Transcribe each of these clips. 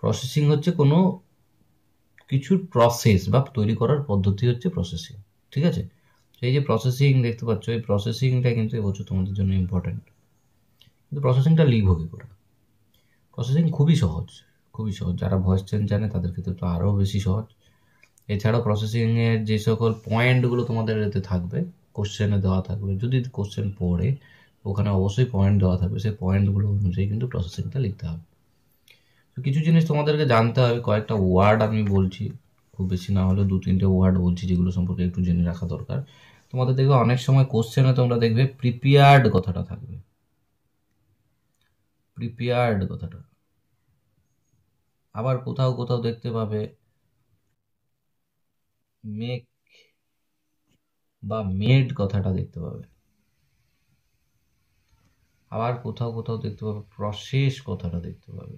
Processing হচ্ছে কোনো কিছুর প্রসেস বা তৈরি করার পদ্ধতি হচ্ছে প্রসেসিং। ঠিক আছে, এই যে প্রসেসিং দেখতে পাচ্ছ, এই প্রসেসিংটা কিন্তু এবছর তোমাদের জন্য ইম্পর্টেন্ট। কিন্তু প্রসেসিংটা লিখবো কি করে? প্রসেসিং খুবই সহজ, খুবই সহজ। যারা ভয়েস চেঞ্জ জানে তাদের ক্ষেত্রে তো আরও বেশি সহজ। এছাড়াও প্রসেসিংয়ের যে সকল পয়েন্টগুলো তোমাদের এতে থাকবে, কোশ্চেনে দেওয়া থাকবে, যদি কোশ্চেন পড়ে ওখানে অবশ্যই পয়েন্ট দেওয়া থাকবে, সেই পয়েন্টগুলো অনুযায়ী কিন্তু প্রসেসিংটা লিখতে হবে। তো কিছু জিনিস তোমাদেরকে জানতে হবে, কয়েকটা ওয়ার্ড আমি বলছি, খুব বেশি না হলেও 2-3টে ওয়ার্ড বলছি যেগুলো সম্পর্কে একটু জেনে রাখা দরকার। তোমাদের দেখবে অনেক সময় কোশ্চেনে তোমরা দেখবে প্রিপেয়ার্ড কথাটা থাকবে, প্রিপেয়ার্ড কথাটা। আবার কোথাও কোথাও দেখতে পাবে মেক বা মেড কথাটা দেখতে পাবে। আবার কোথাও কোথাও দেখতে পাবে প্রসেস কথাটা দেখতে পাবে।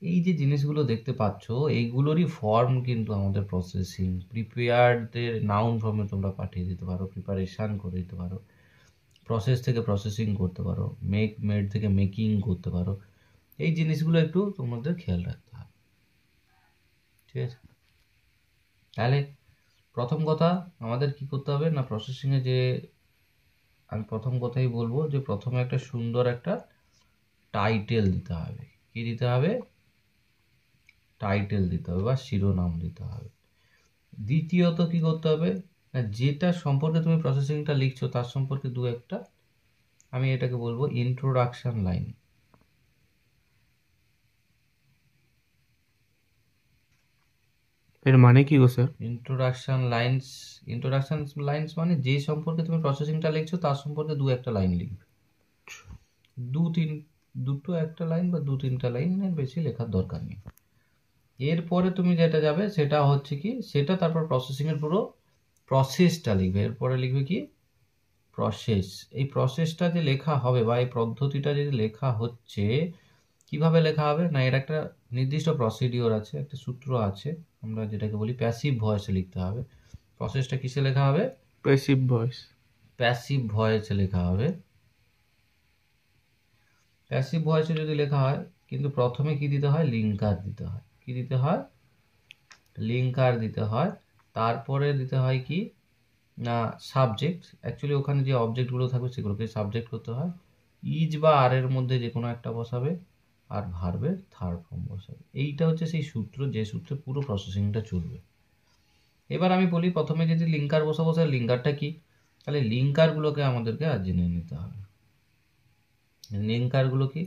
এই যে জিনিসগুলো দেখতে পাচ্ছ, এইগুলোরই ফর্ম কিন্তু আমাদের প্রসেসিং। প্রিপেয়ার্ডের নাউন ফর্মে তোমরা পাঠিয়ে দিতে পারো, প্রিপারেশান করে দিতে পারো, প্রসেস থেকে প্রসেসিং করতে পারো, মেড থেকে মেকিং করতে পারো। এই জিনিসগুলো একটু তোমাদের খেয়াল রাখতে হবে। ঠিক আছে, তাহলে প্রথম কথা আমাদের কি করতে হবে না, প্রসেসিংয়ে যে আমি প্রথম কথাই বলবো যে প্রথমে একটা সুন্দর একটা টাইটেল দিতে হবে। কি দিতে হবে? টাইটেল দিতে হবে বা শিরোনাম দিতে হবে। দ্বিতীয়ত কি করতে হবে না, যেটা সম্পর্কে তুমি প্রসেসিংটা লিখছো তার সম্পর্কে দু একটা, আমি এটাকে বলবো ইন্ট্রোডাকশন লাইন। এর মানে কি গো স্যার? ইন্ট্রোডাকশন লাইন্স মানে যে সম্পর্কে তুমি প্রসেসিংটা লিখছো তার সম্পর্কে দু একটা লাইন লিখবে। দুটো একটা লাইন বা 2-3টা লাইনের বেশি লেখার দরকার নেই। এরপরে তুমি যেটা যাবে সেটা হচ্ছে কি, সেটা তারপর প্রসেসিংয়ের পুরো প্রসেসটা লিখবে। এরপরে লিখবে কি? প্রসেস। এই প্রসেসটা যে লেখা হবে বা এই পদ্ধতিটা যে লেখা হচ্ছে, কিভাবে লেখা হবে না, এর একটা নির্দিষ্ট প্রসিডিওর আছে, একটা সূত্র আছে, আমরা যেটাকে বলি প্যাসিভ ভয়েসে লিখতে হবে। প্রসেসটা কিসে লেখা হবে? Passive voice. প্যাসিভ ভয়েসে লেখা হবে। প্যাসিভ ভয়েসে যদি লেখা হয়, কিন্তু প্রথমে কি দিতে হয়? লিঙ্কার দিতে হয়। কি দিতে হয়? লিঙ্কার দিতে হয়। তারপরে দিতে হয় কি না, সাবজেক্ট। অ্যাকচুয়ালি ওখানে যে অবজেক্টগুলো থাকবে সেগুলোকে সাবজেক্ট করতে হয়। ইজ বা আর এর মধ্যে যে কোনো একটা বসাবে, আর ভার্বের থার্ড ফর্ম বসাবে। এইটা হচ্ছে সেই সূত্র, যে সূত্রে পুরো প্রসেসিংটা চলবে। এবার আমি বলি প্রথমে যদি লিঙ্কার বসাবো, স্যার লিঙ্কারটা কি? তাহলে লিঙ্কারগুলোকে আমাদেরকে আজ জেনে নিতে হবে। লিঙ্কারগুলো কি?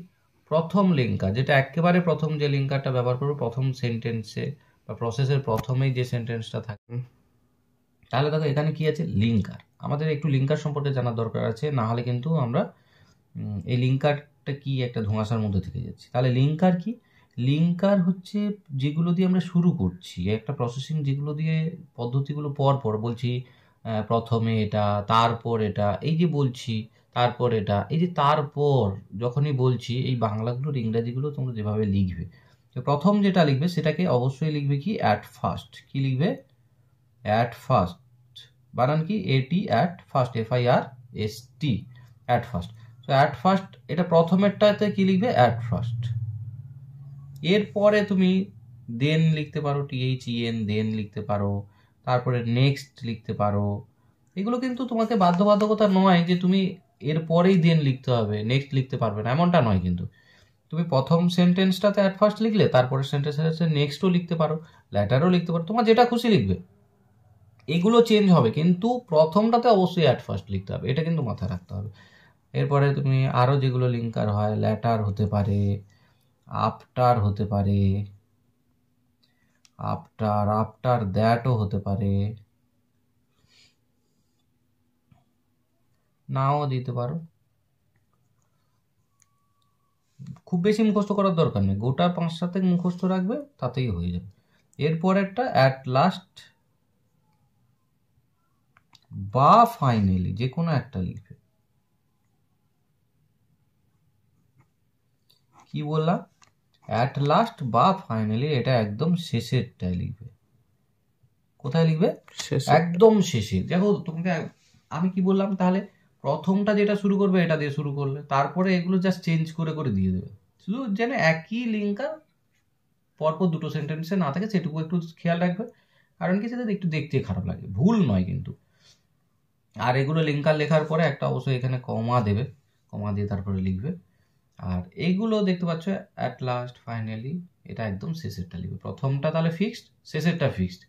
প্রথম লিঙ্কার, যেটা একেবারে প্রথম যে লিঙ্কারটা ব্যবহার করবো প্রথম সেন্টেন্সে বা প্রসেসের প্রথমেই যে সেন্টেন্সটা থাকে, তাহলে দেখো এখানে কি আছে? লিঙ্কার। আমাদের একটু লিঙ্কার সম্পর্কে জানার দরকার আছে, না হলে কিন্তু আমরা এই লিঙ্কারটা কি একটা ধোঁয়াশার মধ্যে থেকে যাচ্ছি। তাহলে লিঙ্কার কি? লিঙ্কার হচ্ছে যেগুলো দিয়ে আমরা শুরু করছি একটা প্রসেসিং, যেগুলো দিয়ে পদ্ধতিগুলো পর পর বলছি, প্রথমে এটা, তারপর এটা, এই যে বলছি তারপর এটা, এই যে তারপর যখনই বলছি, এই বাংলাগুলোর ইংরাজিগুলো তোমরা যেভাবে লিখবে, তো প্রথম যেটা লিখবে সেটাকে অবশ্যই লিখবে কি? At first. কি লিখবে? At first. বানান কি? এটি, at first, FIRST, at first. তো অ্যাট ফার্স্ট, এটা প্রথমেরটাতে কি লিখবে? At first. এরপরে তুমি দেন লিখতে পারো, THEN, দেন লিখতে পারো, তারপরে নেক্সট লিখতে পারো। এগুলো কিন্তু তোমাকে বাধ্যবাধকতা নয় যে তুমি এরপরেই দেন লিখতে হবে, নেক্সট লিখতে পারবে না, এমনটা নয়। কিন্তু তুমি প্রথম সেন্টেন্সটাতে অ্যাট ফার্স্ট লিখলে তারপরে সেন্টেন্সে নেক্সটও লিখতে পারো, ল্যাটারও লিখতে পারো, তোমার যেটা খুশি লিখবে। এগুলো চেঞ্জ হবে, কিন্তু প্রথমটাতে অবশ্যই অ্যাট ফার্স্ট লিখতে হবে, এটা কিন্তু মাথায় রাখতে হবে। এরপরে তুমি আরও যেগুলো লিঙ্কার হয়, ল্যাটার হতে পারে, আফটার হতে পারে, আফটার দ্যাটও হতে পারে, নাও দিতে পারো। খুব বেশি মুখস্থ করার দরকার নেই, গোটা 5-7 মুখস্থ রাখবে তাতেই হয়ে যাবে। এরপরেরটা অ্যাট লাস্ট বা ফাইনালি, যে কোনো একটা লিখবে। কি বললাম? অ্যাট লাস্ট বা ফাইনালি, এটা একদম শেষেরটাই লিখবে। কোথায় লিখবে? একদম শেষে। দেখো তোমাকে আমি কি বললাম, তাহলে প্রথমটা যেটা শুরু করবে এটা দিয়ে শুরু করলে, তারপরে এগুলো জাস্ট চেঞ্জ করে করে দিয়ে দেবে, শুধু যেন একই লিঙ্কার পরপর দুটো সেন্টেন্সে না থাকে সেটুকু একটু খেয়াল রাখবে, কারণ কি সেটা একটু দেখতে খারাপ লাগে, ভুল নয় কিন্তু। আর এগুলো লিঙ্কার লেখার পরে একটা অবশ্যই এখানে কমা দেবে, কমা দিয়ে তারপরে লিখবে। আর এইগুলো দেখতে পাচ্ছ অ্যাট লাস্ট, ফাইনালি, এটা একদম শেষেরটা লিখবে। প্রথমটা তাহলে ফিক্সড, শেষেরটা ফিক্সড,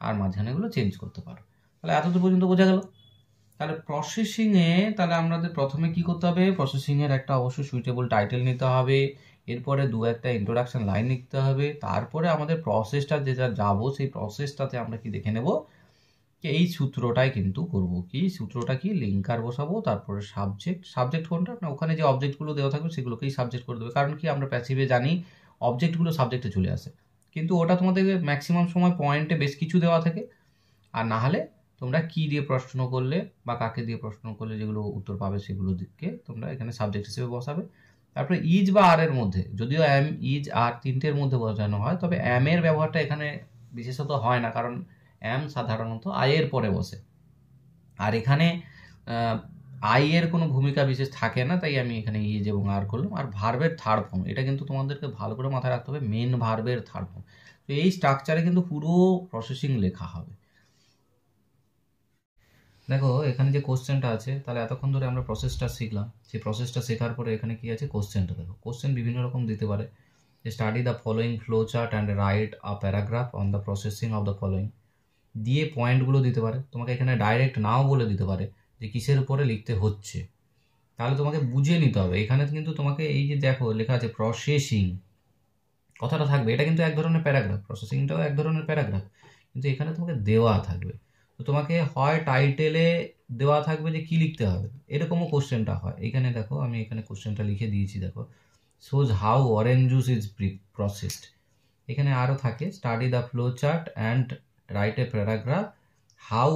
আর মাঝখানেগুলো চেঞ্জ করতে পারো। তাহলে এতদূর পর্যন্ত বোঝা গেল। তাহলে প্রসেসিংয়ে তাহলে আমাদের প্রথমে কি করতে হবে, প্রসেসিংয়ের একটা অবশ্যই সুইটেবল টাইটেল নিতে হবে, এরপরে দু একটা ইন্ট্রোডাকশন লাইন লিখতে হবে, তারপরে আমাদের প্রসেসটা যেটা যাবো সেই প্রসেসটাতে আমরা কি দেখে নেব যে এই সূত্রটাই কিন্তু করব, কি সূত্রটা কি, লিঙ্কার বসাবো, তারপরে সাবজেক্ট কোনটা না, ওখানে যে অবজেক্টগুলো দেওয়া থাকবে সেগুলোকেই সাবজেক্ট করে দেবে, কারণ কি আমরা প্যাসিভে জানি অবজেক্টগুলো সাবজেক্টে চলে আসে, কিন্তু ওটা তোমাদের ম্যাক্সিমাম সময় পয়েন্টে বেশ কিছু দেওয়া থাকে, আর না হলে তোমরা কি দিয়ে প্রশ্ন করলে বা কাকে দিয়ে প্রশ্ন করলে যেগুলো উত্তর পাবে সেগুলো দিকে তোমরা এখানে সাবজেক্ট হিসেবে বসাবে। তারপরে ইজ বা আর এর মধ্যে, যদিও এম, ইজ, আর তিনটের মধ্যে বোঝানো হয়, তবে এম এর ব্যবহারটা এখানে বিশেষত হয় না, কারণ এম সাধারণত আই এর পরে বসে, আর এখানে আই এর কোনো ভূমিকা বিশেষ থাকে না, তাই আমি এখানে ইজ এবং আর করলাম। আর ভার্বের থার্ড ফর্ম, এটা কিন্তু তোমাদেরকে ভালো করে মাথায় রাখতে হবে, মেন ভার্বের থার্ড ফর্ম। তো এই স্ট্রাকচারে কিন্তু পুরো প্রসেসিং লেখা হবে। দেখো এখানে যে কোশ্চেনটা আছে, তাহলে এতক্ষণ ধরে আমরা প্রসেসটা শিখলাম, সেই প্রসেসটা শেখার পরে এখানে কি আছে, কোশ্চেনটা দেখো। কোশ্চেন বিভিন্ন রকম দিতে পারে, যে study the following flow chart and write a paragraph on the processing of the following, দিয়ে পয়েন্টগুলো দিতে পারে। তোমাকে এখানে ডাইরেক্ট নাও বলে দিতে পারে যে কিসের উপরে লিখতে হচ্ছে, তাহলে তোমাকে বুঝে নিতে হবে। এখানে কিন্তু তোমাকে এই যে দেখো লেখা আছে প্রসেসিং, কথাটা থাকবে, এটা কিন্তু এক ধরনের প্যারাগ্রাফ, প্রসেসিংটাও এক ধরনের প্যারাগ্রাফ, কিন্তু এখানে তোমাকে দেওয়া থাকবে। তো তোমাকে হয় টাইটেলে দেওয়া থাকবে যে কি লিখতে হবে, এরকমও কোশ্চেনটা হয়। এখানে দেখো আমি এখানে কোশ্চেনটা লিখে দিয়েছি, দেখো shows how orange juice is processed. এখানে আরও থাকে study the flow chart and write a paragraph how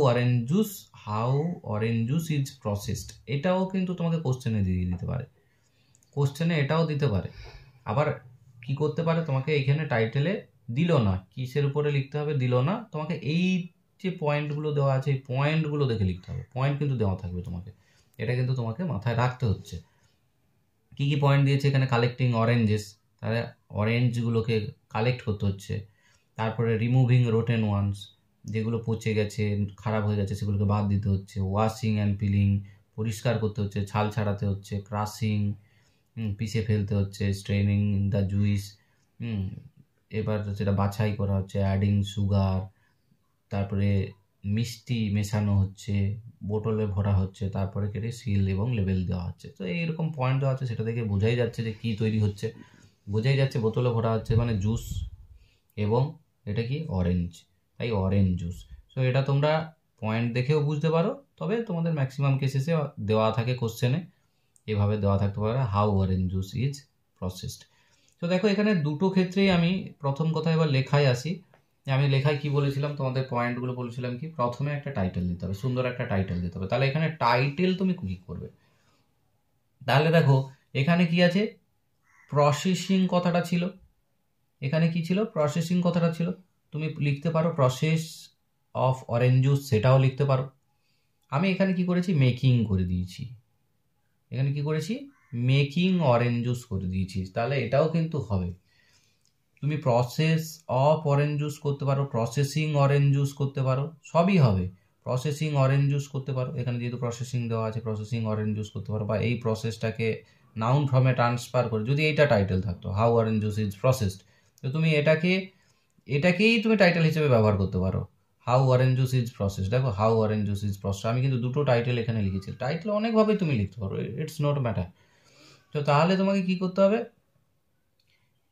orange juice is processed. এটাও কিন্তু তোমাকে কোশ্চেনে দিয়ে দিতে পারে, কোশ্চেনে এটাও দিতে পারে। আবার কি করতে পারে, তোমাকে এইখানে টাইটেলে দিল না, কিসের উপরে লিখতে হবে দিল না, তোমাকে এই যে পয়েন্টগুলো দেওয়া আছে এই পয়েন্টগুলো দেখে লিখতে হবে, পয়েন্ট কিন্তু দেওয়া থাকবে তোমাকে, এটা কিন্তু তোমাকে মাথায় রাখতে হচ্ছে। কি কি পয়েন্ট দিয়েছে এখানে, কালেক্টিং অরেঞ্জেস, তাহলে অরেঞ্জগুলোকে কালেক্ট করতে হচ্ছে। তারপরে রিমুভিং রোটেন ওয়ান্স, যেগুলো পচে গেছে খারাপ হয়ে গেছে সেগুলোকে বাদ দিতে হচ্ছে। ওয়াশিং অ্যান্ড পিলিং, পরিষ্কার করতে হচ্ছে, ছাল ছাড়াতে হচ্ছে। ক্রাশিং, পিষে ফেলতে হচ্ছে। স্ট্রেনিং দ্য জুইস, এবার সেটা বাছাই করা হচ্ছে। অ্যাডিং সুগার, তারপরে মিষ্টি মেশানো হচ্ছে, বোতলে ভরা হচ্ছে, তারপরে কেটে সিল এবং লেবেল দেওয়া হচ্ছে। তো এইরকম পয়েন্ট দেওয়া আছে, সেটা দেখে বোঝাই যাচ্ছে যে কি তৈরি হচ্ছে, বোঝাই যাচ্ছে বোতলে ভরা হচ্ছে মানে জুস, এবং এটা কি অরেঞ্জ, তাই অরেঞ্জ জুস। সো এটা তোমরা পয়েন্ট দেখেও বুঝতে পারো, তবে তোমাদের ম্যাক্সিমাম কেসেসে দেওয়া থাকে কোশ্চেনে, এভাবে দেওয়া থাকতে পারে how orange juice is processed. তো দেখো এখানে দুটো ক্ষেত্রেই আমি প্রথম কথা এবার লেখায় আসি, আমি লেখায় কি বলেছিলাম, তোমাদের পয়েন্টগুলো বলেছিলাম কি, প্রথমে একটা টাইটেল দিতে হবে, সুন্দর একটা টাইটেল দিতে হবে। তাহলে এখানে টাইটেল তুমি কি করবে, তাহলে দেখো এখানে কি আছে, প্রসেসিং কথাটা ছিল, এখানে কি ছিল, প্রসেসিং কথাটা ছিল, তুমি লিখতে পারো প্রসেস অফ অরেঞ্জ জুস, সেটাও লিখতে পারো। আমি এখানে কি করেছি, মেকিং করে দিয়েছি, এখানে কি করেছি, মেকিং অরেঞ্জ জুস করে দিয়েছি, তাহলে এটাও কিন্তু হবে। তুমি প্রসেস অফ অরেঞ্জ জুস করতে পারো, প্রসেসিং অরেঞ্জ জুস করতে পারো, সবই হবে। প্রসেসিং অরেঞ্জ জুস করতে পারো, এখানে যেহেতু প্রসেসিং দেওয়া আছে প্রসেসিং অরেঞ্জ জুস করতে পারো, বা এই প্রসেসটাকে নাউন ফর্মে ট্রান্সফার করে, যদি এইটা টাইটেল থাকতো how orange juice is processed, তো তুমি এটাকেই তুমি টাইটেল হিসেবে ব্যবহার করতে পারো, how orange juice is processed. দেখো how orange juice is processed, আমি কিন্তু দুটো টাইটেল এখানে লিখেছি, টাইটেল অনেকভাবেই তুমি লিখতে পারো, ইটস নট ম্যাটার। তো তাহলে তোমাকে কি করতে হবে,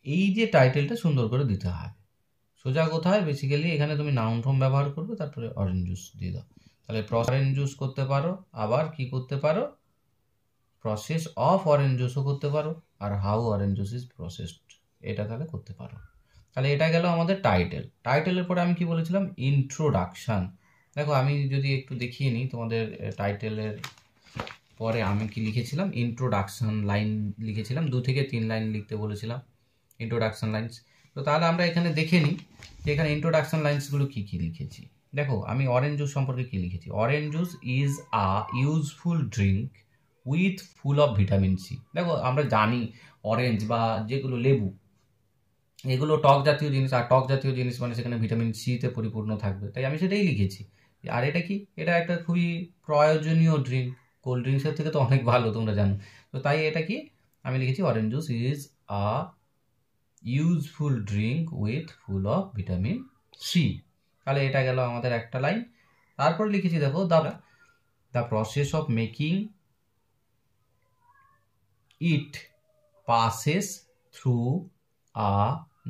এই যে টাইটেলটা সুন্দর করে দিতে হবে। সোজা কোথায়, বেসিক্যালি এখানে তুমি নাউন ফর্ম ব্যবহার করবে, তারপরে অরেঞ্জ জুস দিয়ে দাও, তাহলে অরেঞ্জ জুস করতে পারো, আবার কি করতে পারো, প্রসেস অফ অরেঞ্জ জুসও করতে পারো, আর how orange juice is processed এটা তাহলে করতে পারো। তাহলে এটা গেল আমাদের টাইটেল। টাইটেলের পরে আমি কি বলেছিলাম, ইন্ট্রোডাকশান। দেখো আমি যদি একটু দেখিয়ে নিই তোমাদের, টাইটেলের পরে আমি কি লিখেছিলাম, ইন্ট্রোডাকশান লাইন লিখেছিলাম, 2 থেকে 3 লাইন লিখতে বলেছিলাম ইন্ট্রোডাকশান লাইন্স। তো তাহলে আমরা এখানে দেখে নিই যে এখানে ইন্ট্রোডাকশান লাইন্সগুলো কী কী লিখেছি। দেখো আমি অরেঞ্জ জুস সম্পর্কে কি লিখেছি, orange juice is a useful drink with full of vitamin C. দেখো আমরা জানি অরেঞ্জ বা যেগুলো লেবু এগুলো টক জাতীয় জিনিস, আর টক জাতীয় জিনিস মানে সেখানে ভিটামিন সিতে পরিপূর্ণ থাকবে, তাই আমি সেটাই লিখেছি। আর এটা কি, এটা একটা খুবই প্রয়োজনীয় ড্রিঙ্ক, কোল্ড ড্রিঙ্কসের থেকে তো অনেক ভালো তোমরা জানো। তো তাই এটা কি আমি লিখেছি, orange juice is a useful drink with full of vitamin C. তাহলে এটা গেল আমাদের একটা লাইন। তারপর লিখেছি দেখো, the process of making it passes through a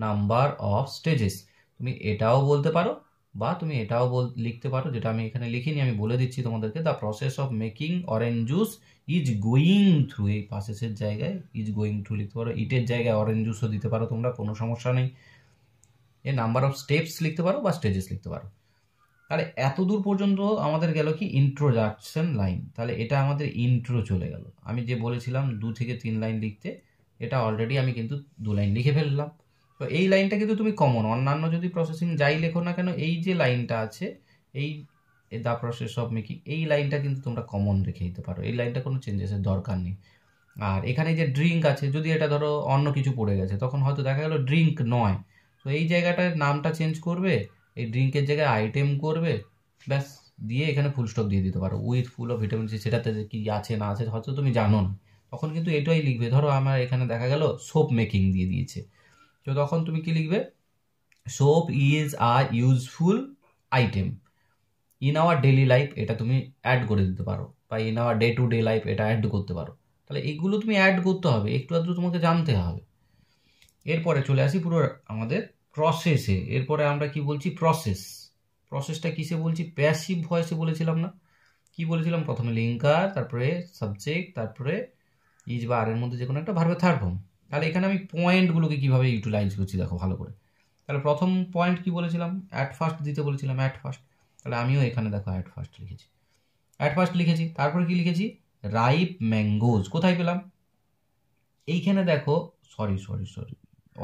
number of stages. তুমি এটাও বলতে পারো বা তুমি এটাও লিখতে পারো, যেটা আমি এখানে লিখিনি, আমি বলে দিচ্ছি তোমাদেরকে। The process of making orange juice is going through, এই পাসেসের জায়গায় ইজ গোয়িং থ্রু লিখতে পারো, ইটের জায়গায় অরেঞ্জ জুসও দিতে পারো তোমরা, কোনো সমস্যা নেই। এ নাম্বার অফ স্টেপস লিখতে পারো বা স্টেজেস লিখতে পারো। তাহলে এত দূর পর্যন্ত আমাদের গেল কি ইন্ট্রোডাকশন লাইন। তাহলে এটা আমাদের ইন্ট্রো চলে গেল। আমি যে বলেছিলাম 2 থেকে 3 লাইন লিখতে, এটা অলরেডি আমি কিন্তু 2 লাইন লিখে ফেললাম। তো এই লাইনটা কিন্তু তুমি কমন, অন্যান্য যদি প্রসেসিং যাই লেখো না কেন, এই যে লাইনটা আছে, এই দ্য প্রসেস অফ মেকিং, এই লাইনটা কিন্তু তোমরা কমন রেখে দিতে পারো, এই লাইনটা কোনো চেঞ্জেসের দরকার নেই। আর এখানে যে ড্রিঙ্ক আছে, যদি এটা ধরো অন্য কিছু পড়ে গেছে, তখন হয়তো দেখা গেল ড্রিঙ্ক নয়, তো এই জায়গাটার নামটা চেঞ্জ করবে, এই ড্রিঙ্কের জায়গায় আইটেম করবে, ব্যাস দিয়ে এখানে ফুল স্টপ দিয়ে দিতে পারো, with full of vitamin C. সেটাতে কি আছে না আছে হয়তো তুমি জানো না, তখন কিন্তু এটাই লিখবে। ধরো আমার এখানে দেখা গেল সোপ মেকিং দিয়ে দিয়েছে, তো তখন তুমি কি লিখবে, soap is a useful item in our daily life, এটা তুমি অ্যাড করে দিতে পারো, বা in our day to day life এটা অ্যাড করতে পারো। তাহলে এগুলো তুমি অ্যাড করতে হবে, একটু আধটু তোমাকে জানতে হবে। এরপরে চলে আসি পুরো আমাদের প্রসেসে। এরপরে আমরা কি বলছি, প্রসেসটা কিসে বলছি, প্যাসিভ ভয়েসে বলেছিলাম না, কি বলেছিলাম, প্রথমে লিঙ্কার, তারপরে সাবজেক্ট, তারপরে ইজ বা আর এর মধ্যে যে কোনো একটা ভার্বের থার্ড ফর্ম। তাহলে এখানে আমি পয়েন্টগুলোকে কিভাবে ইউটিলাইজ করছি দেখো ভালো করে। তাহলে প্রথম পয়েন্ট কি বলেছিলাম, অ্যাট ফার্স্ট দিতে বলেছিলাম, অ্যাট ফার্স্ট। তাহলে আমিও এখানে দেখো অ্যাট ফার্স্ট লিখেছি, অ্যাট ফার্স্ট লিখেছি। তারপরে কি লিখেছি, রাইপ ম্যাঙ্গোজ, কোথায় পেলাম, এইখানে দেখো, সরি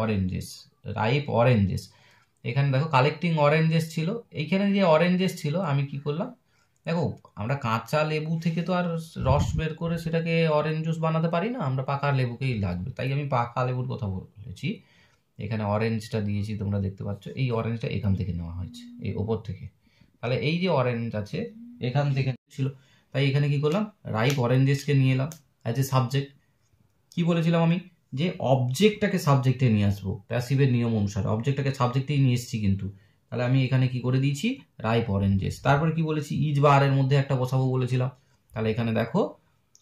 অরেঞ্জেস, রাইপ অরেঞ্জেস, এখানে দেখো কালেক্টিং অরেঞ্জেস ছিল। এইখানে যে অরেঞ্জেস ছিল, আমি কি করলাম, দেখো আমরা কাঁচা লেবু থেকে তো আর রস বের করে সেটাকে অরেঞ্জ জুস বানাতে পারি না, আমরা পাকা লেবুকেই লাগবে, তাই আমি পাকা লেবুর কথা বলেছি। এখানে অরেঞ্জটা দিয়েছি, তোমরা দেখতে পাচ্ছ, এই অরেঞ্জটা এখান থেকে নেওয়া হয়েছে, এই ওপর থেকে। তাহলে এই যে অরেঞ্জ আছে এখান থেকে ছিল, তাই এখানে কি করলাম, রাইপ অরেঞ্জেসকে নিয়ে এলাম অ্যাজ এ সাবজেক্ট। কি বলেছিলাম আমি, যে অবজেক্টটাকে সাবজেক্টে নিয়ে আসবো, প্যাসিভের নিয়ম অনুসারে অবজেক্টটাকে সাবজেক্টেই নিয়ে এসেছি কিন্তু। তাহলে আমি এখানে কি করে দিয়েছি, রাইপ অরেঞ্জেস। তারপরে কি বলেছি, ইজ বা আর এর মধ্যে একটা বসাবো বলেছিলাম, তাহলে এখানে দেখো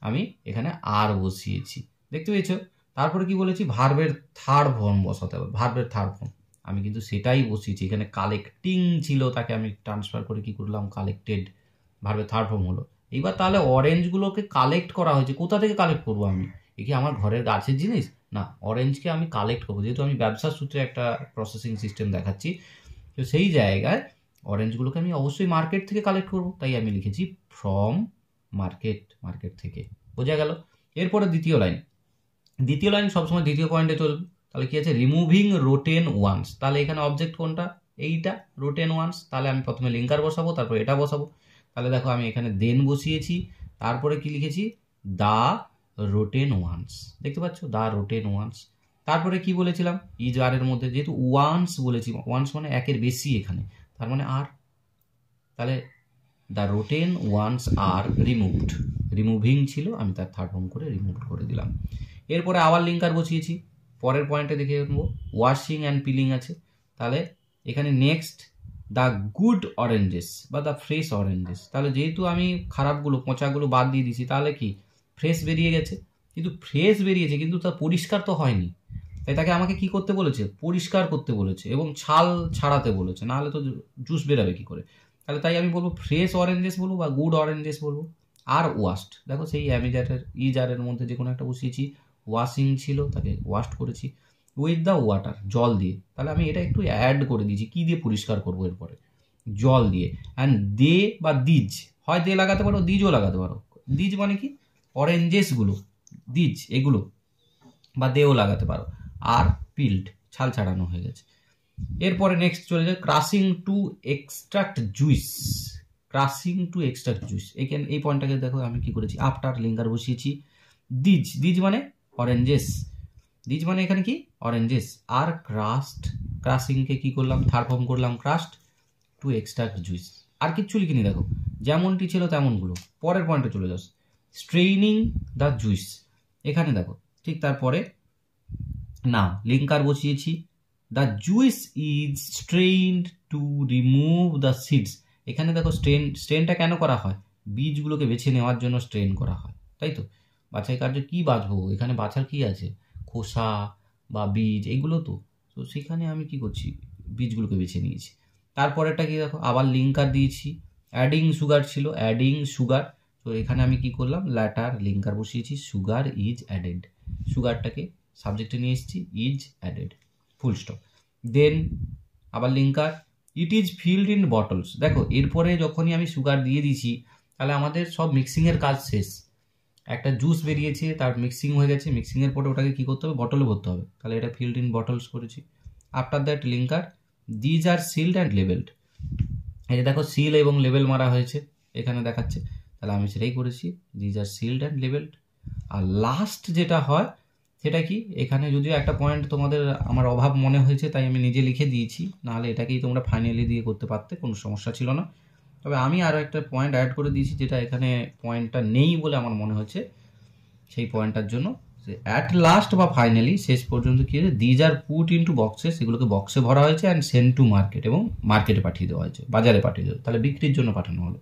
আমি এখানে আর বসিয়েছি, দেখতে পেয়েছো। তারপরে কি বলেছি, ভার্বের থার্ড ফর্ম বসাতে হবে, ভার্বের থার্ড ফর্ম, আমি কিন্তু সেটাই বসিয়েছি। এখানে কালেক্টিং ছিল, তাকে আমি ট্রান্সফার করে কি করলাম, কালেক্টেড, ভার্বের থার্ড ফর্ম হলো। এইবার তাহলে অরেঞ্জগুলোকে কালেক্ট করা হয়েছে, কোথা থেকে কালেক্ট করবো আমি, এ কি আমার ঘরের গাছের জিনিস না, অরেঞ্জকে আমি কালেক্ট করবো, যেহেতু আমি ব্যবসার সূত্রে একটা প্রসেসিং সিস্টেম দেখাচ্ছি, তো সেই জায়গায় অরেঞ্জগুলোকে আমি অবশ্যই মার্কেট থেকে কালেক্ট করবো, তাই আমি লিখেছি ফ্রম মার্কেট থেকে, বোঝা গেল। এরপরে দ্বিতীয় লাইন সবসময় দ্বিতীয় পয়েন্টে চলবে। তাহলে কি আছে, রিমুভিং রোটেন ওয়ান্স, তাহলে এখানে অবজেক্ট কোনটা, এইটা রোটেন ওয়ান্স, তাহলে আমি প্রথমে লিঙ্কার বসাবো, তারপর এটা বসাবো। তাহলে দেখো আমি এখানে দেন বসিয়েছি, তারপরে কি লিখেছি, দা রোটেন ওয়ান্স, দেখতে পাচ্ছ, দা রোটেন ওয়ান্স। তারপরে কি বলেছিলাম, ইজ আর এর মধ্যে যেহেতু ওয়ান্স বলেছি, ওয়ান্স মানে একের বেশি এখানে, তার মানে আর, তাহলে the rotten ones are removed, removing ছিল, আমি তার থার্ড ফর্ম করে রিমুভ করে দিলাম। এরপরে আবার লিঙ্কার বসিয়েছি, পরের পয়েন্টে দেখে নেবো, ওয়াশিং অ্যান্ড পিলিং আছে, তাহলে এখানে নেক্সট দ্য গুড অরেঞ্জেস বা দ্য ফ্রেশ অরেঞ্জেস, তাহলে যেহেতু আমি খারাপগুলো পচাগুলো বাদ দিয়ে দিয়েছি, তাহলে কি ফ্রেশ বেরিয়ে গেছে, কিন্তু ফ্রেশ বেরিয়েছে কিন্তু তা পরিষ্কার তো হয়নি, তাই তাকে আমাকে কি করতে বলেছে, পরিষ্কার করতে বলেছে এবং ছাল ছাড়াতে বলেছে, নাহলে তো জুস বেরাবে কি করে। তাহলে তাই আমি বলবো ফ্রেশ অরেঞ্জেস বলবো বা গুড অরেঞ্জেস বলবো। আর ওয়াশড, দেখো সেই ইজারের মধ্যে যে কোনো একটা বসিয়েছি, ওয়াশিং ছিল তাকে ওয়াশড করেছি, উইথ দ্য ওয়াটার, জল দিয়ে, তাহলে আমি এটা একটু অ্যাড করে দিয়েছি, কি দিয়ে পরিষ্কার করবো এরপরে, জল দিয়ে। অ্যান্ড দে বা দিজ, হয় দে লাগাতে পারো, দিজও লাগাতে পারো, দিজ মানে কি অরেঞ্জেসগুলো, দিজ এগুলো, বা দেও লাগাতে পারো। আর পিল্ড, ছাল ছাড়ানো হয়ে গেছে। এরপরে নেক্সট চলে যায় crushing to extract juice. Crushing to extract juice, এখানে এই পয়েন্টটাকে দেখো আমি কি করেছি, আফটার লিঙ্কার বসিয়েছি দিজ, দিজ মানে অরেঞ্জেস, দিজ মানে এখানে কি অরেঞ্জেস, আর ক্রাস্ট, ক্রাসিংকে কি করলাম থার্ড ফর্ম করলাম ক্রাস্ট টু এক্সট্রাক্ট জুইস। আর কিচ্ছু লিখিনি, দেখো যেমনটি ছিল তেমনগুলো। পরের পয়েন্টে চলে যাস, স্ট্রেইনিং দ্য জুইস, এখানে দেখো ঠিক তারপরে না লিঙ্কার বসিয়েছি, the juice is strained to remove the seeds. এখানে দেখো স্ট্রেনটা কেন করা হয়, বীজগুলোকে বেছে নেওয়ার জন্য স্ট্রেন করা হয়, তাই তো। বাছাই কার্য কি বাছবো, এখানে বাছার কি আছে, খোসা বা বীজ এগুলো তো সেখানে আমি কি করছি, বীজগুলোকে বেছে নিয়েছি। তারপরেরটা কি দেখো, আবার লিঙ্কার দিয়েছি, অ্যাডিং সুগার ছিল, অ্যাডিং সুগার, তো এখানে আমি কি করলাম ল্যাটার লিঙ্কার বসিয়েছি, সুগার ইজ অ্যাডেড, সুগারটাকে সাবজেক্টে নিয়ে এসেছি, ইজ অ্যাডেড, ফুল স্টপ। দেন আবার linker, it is field in bottles. দেখো এরপরে যখনই আমি সুগার দিয়ে দিয়েছি তাহলে আমাদের সব মিক্সিংয়ের কাজ শেষ, একটা জুস বেরিয়েছে তার মিক্সিং হয়ে গেছে, মিক্সিংয়ের পরে ওটাকে কী করতে হবে, বটলে ভরতে হবে, তাহলে এটা ফিল্ড ইন বটলস করেছি। After that linker, these are sealed and labelled, এই যে দেখো সিল এবং লেবেল মারা হয়েছে এখানে দেখাচ্ছে, তাহলে আমি সেটাই করেছি, these are sealed and labelled. আর লাস্ট যেটা হয় সেটা কি, এখানে যদিও একটা পয়েন্ট তোমাদের আমার অভাব মনে হয়েছে তাই আমি নিজে লিখে দিয়েছি, নাহলে এটাকেই তোমরা ফাইনালি দিয়ে করতে পারতে, কোনো সমস্যা ছিল না। তবে আমি আরও একটা পয়েন্ট অ্যাড করে দিয়েছি যেটা এখানে পয়েন্টটা নেই বলে আমার মনে হচ্ছে, সেই পয়েন্টটার জন্য অ্যাট লাস্ট বা ফাইনালি শেষ পর্যন্ত কি হয়েছে, দিজ আর পুট ইনটু বক্সে, সেগুলোকে বক্সে ভরা হয়েছে অ্যান্ড সেন্ড টু মার্কেট, এবং মার্কেটে পাঠিয়ে দেওয়া হয়েছে, বাজারে পাঠিয়ে দেওয়া, তাহলে বিক্রির জন্য পাঠানো হলো।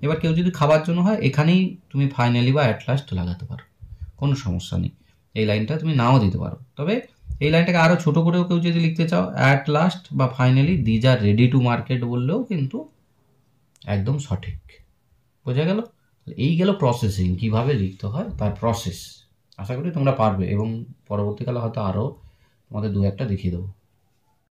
এবার কেউ যদি খাবার জন্য হয় এখানেই তুমি ফাইনালি বা অ্যাট লাস্ট লাগাতে পারো, কোনো সমস্যা নেই, এই লাইনটা তুমি নাও দিতে পারো। তবে এই লাইনটাকে আরও ছোটো করেও কেউ যদি লিখতে চাও, অ্যাট লাস্ট বা finally these are ready to market বললেও কিন্তু একদম সঠিক, বোঝা গেল। এই গেল প্রসেসিং, কিভাবে লিখতে হয় তার প্রসেস। আশা করি তোমরা পারবে এবং পরবর্তীকালে হয়তো আরও তোমাদের দু একটা দেখিয়ে দেবো।